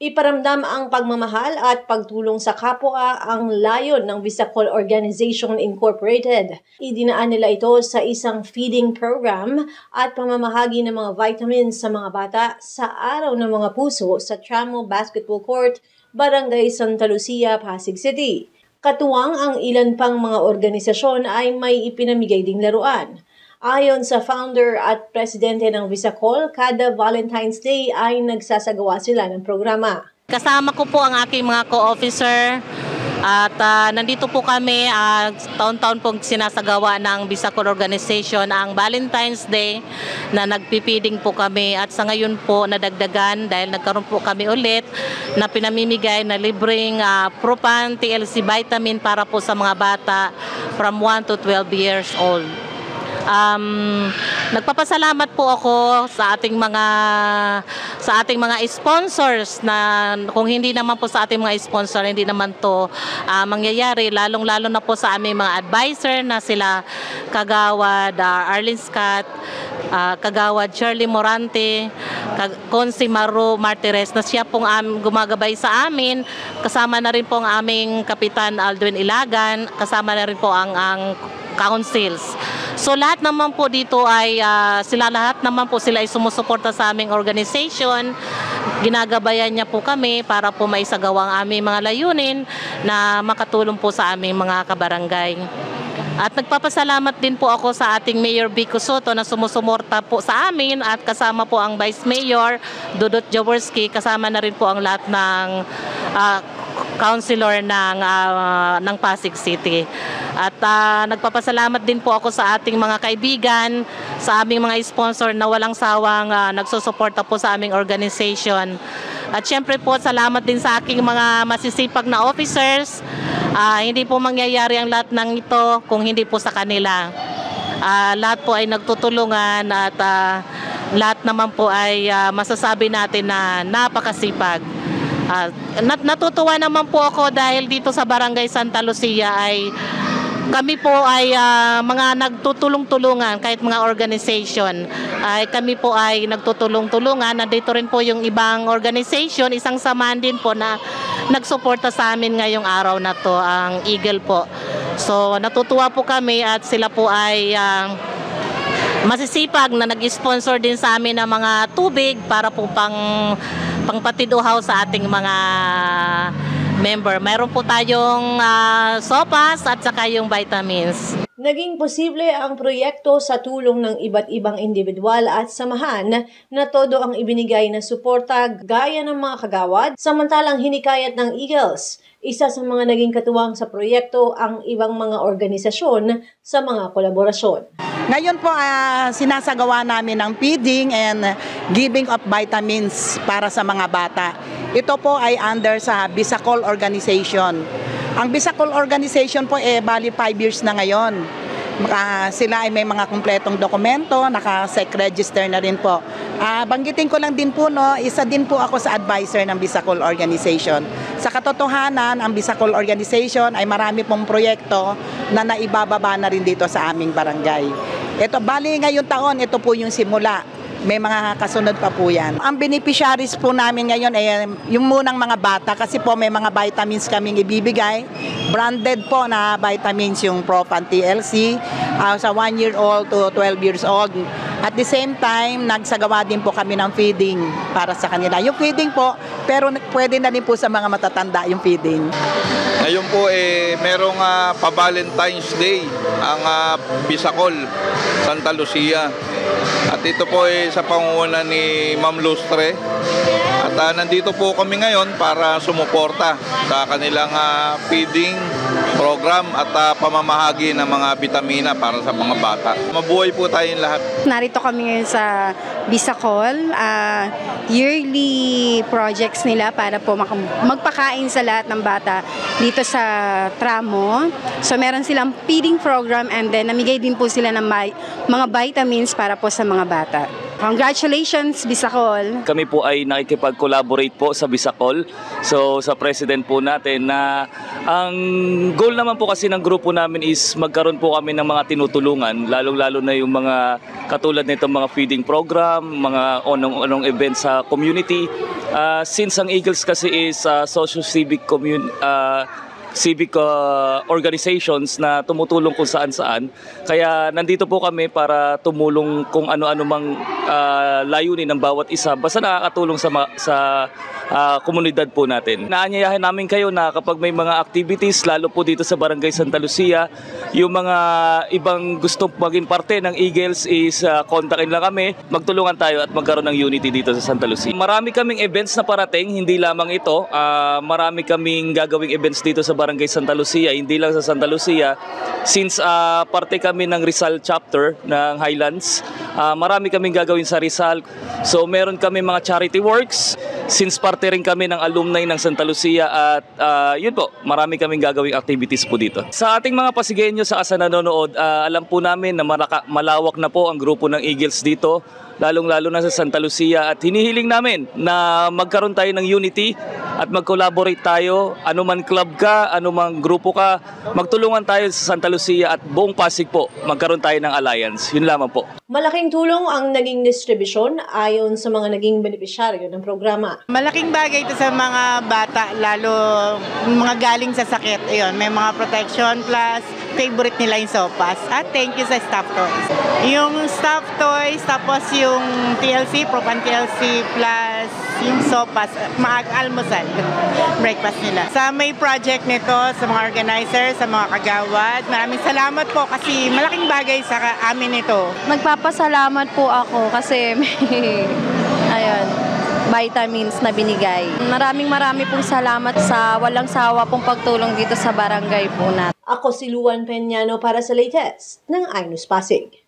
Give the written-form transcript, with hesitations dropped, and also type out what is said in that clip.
Iparamdam ang pagmamahal at pagtulong sa kapwa ang layon ng Visacol Organization Incorporated. Idinaan nila ito sa isang feeding program at pamamahagi ng mga vitamins sa mga bata sa Araw ng Mga Puso sa Tramo Basketball Court, Barangay Santa Lucia, Pasig City. Katuwang ang ilan pang mga organisasyon ay may ipinamigay ding laruan. Ayon sa founder at presidente ng Visacol, kada Valentine's Day ay nagsasagawa sila ng programa. Kasama ko po ang aking mga co-officer at nandito po kami taon-taon pong sinasagawa ng Visacol Organization ang Valentine's Day na nagpipiding po kami at sa ngayon po nadagdagan dahil nagkaroon po kami ulit na pinamimigay na libreng Propan TLC vitamin para po sa mga bata from 1 to 12 years old. Nagpapasalamat po ako sa ating mga sponsors na kung hindi naman po sa ating mga sponsor hindi naman to mangyayari, lalong-lalo na po sa aming mga advisor na sila Kagawad Arlene Scott, Kagawad Shirley Morante, Consi Maru Martires na siya pong gumagabay sa amin, kasama na rin po ang aming Kapitan Aldwin Ilagan, kasama na rin po ang councils. So lahat naman po dito ay sila ay sumusuporta sa aming organization. Ginagabayan niya po kami para po maisagawa ang aming mga layunin na makatulong po sa aming mga kabarangay. At nagpapasalamat din po ako sa ating Mayor Vico Soto na sumusuporta po sa amin at kasama po ang Vice Mayor Dudut Jaworski, kasama na rin po ang lahat ng councilor ng Pasig City. At nagpapasalamat din po ako sa ating mga kaibigan, sa aming mga sponsor na walang sawang nagsusuporta po sa aming organization. At syempre po salamat din sa aking mga masisipag na officers. Hindi po mangyayari ang lahat ng ito kung hindi po sa kanila. Lahat po ay nagtutulungan at lahat naman po ay masasabi natin na napakasipag. Natutuwa naman po ako dahil dito sa Barangay Santa Lucia ay kami po ay mga nagtutulong-tulungan, kahit mga organization ay kami po ay nagtutulong-tulungan. Nandito rin po yung ibang organization, isang samahan din po na nagsuporta sa amin ngayong araw na to, ang Eagle po. So natutuwa po kami at sila po ay masisipag na nag-sponsor din sa amin ng mga tubig para po pangpatiduhaw sa ating mga member. Mayroon po tayong sopas at saka yung vitamins. Naging posible ang proyekto sa tulong ng iba't ibang individual at samahan na todo ang ibinigay na suporta gaya ng mga kagawad, samantalang hinikayat ng Eagles. Isa sa mga naging katuwang sa proyekto ang ibang mga organisasyon sa mga kolaborasyon. Ngayon po sinasagawa namin ang feeding and giving of vitamins para sa mga bata. Ito po ay under sa Visacol Organization. Ang Visacol Organization po bali 5 years na ngayon. Sila ay may mga kumpletong dokumento, naka-SEC register na rin po. Banggitin ko lang din po, isa din po ako sa advisor ng Visacol Organization. Sa katotohanan, ang Visacol Organization ay marami pong proyekto na naibababa na rin dito sa aming barangay. Ito, bali ngayong taon, ito po yung simula. May mga kasunod pa po yan. Ang beneficiaries po namin ngayon ay yung munang mga bata kasi po may mga vitamins kaming ibibigay. Branded po na vitamins yung Propan TLC sa 1 year old to 12 years old. At the same time, nagsagawa din po kami ng feeding para sa kanila. Yung feeding po, pero pwede na rin po sa mga matatanda yung feeding. Ngayon po merong pa-Valentine's Day ang Visacol Santa Lucia. At ito po sa pangunguna ni Ma'am Lustre. At nandito po kami ngayon para sumuporta sa kanilang feeding program at pamamahagi ng mga vitamina para sa mga bata. Mabuhay po tayong lahat. Narito kami ngayon sa Visacol. Yearly projects nila para po magpakain sa lahat ng bata dito sa Tramo. So meron silang feeding program and then namigay din po sila ng mga vitamins para po sa mga bata. Congratulations, Bisacol! Kami po ay nakikipag-collaborate po sa Bisacol. So sa president po natin na ang goal naman po kasi ng grupo namin is magkaroon po kami ng mga tinutulungan, lalong-lalo na yung mga katulad nitong mga feeding program, mga onong events sa community. Since ang Eagles kasi is socio-civic civic organizations na tumutulong kung saan-saan. Kaya nandito po kami para tumulong kung ano-ano mang layunin ng bawat isa. Basta nakakatulong sa komunidad po natin. Naanyayahan namin kayo na kapag may mga activities, lalo po dito sa Barangay Santa Lucia, yung mga ibang gustong maging parte ng Eagles is kontakin lang kami. Magtulungan tayo at magkaroon ng unity dito sa Santa Lucia. Marami kaming events na parating, hindi lamang ito. Marami kaming gagawing events dito sa Barangay Santa Lucia, hindi lang sa Santa Lucia. Since parte kami ng Rizal chapter ng Highlands, marami kaming gagawin sa Rizal. So meron kami mga charity works, since parte rin kami ng alumni ng Santa Lucia at yun po, marami kaming gagawing activities po dito. Sa ating mga Pasigueño sa asa nanonood, alam po namin na malawak na po ang grupo ng Eagles dito, lalong-lalo na sa Santa Lucia, at hinihiling namin na magkaroon tayo ng unity at mag-collaborate tayo, anuman club ka, anuman grupo ka, magtulungan tayo sa Santa Lucia at buong Pasig po, magkaroon tayo ng alliance. Yun lamang po. Malaking tulong ang naging distribusyon ayon sa mga naging benepisyaryo ng programa. Malaking bagay ito sa mga bata, lalo mga galing sa sakit. Ayun, may mga protection plus favorite nila yung sopas. At thank you sa staff toys. Yung staff toys, tapos yung TLC, Propan TLC plus yung sopas, almusal, breakfast nila. Sa may project nito, sa mga organizers, sa mga kagawad, maraming salamat po kasi malaking bagay sa amin ito. Nagpapasalamat po ako kasi may vitamins na binigay. Marami pong salamat sa walang sawa pong pagtulong dito sa barangay po natin. Ako si Luan Peñano para sa latest ng iNews Pasig.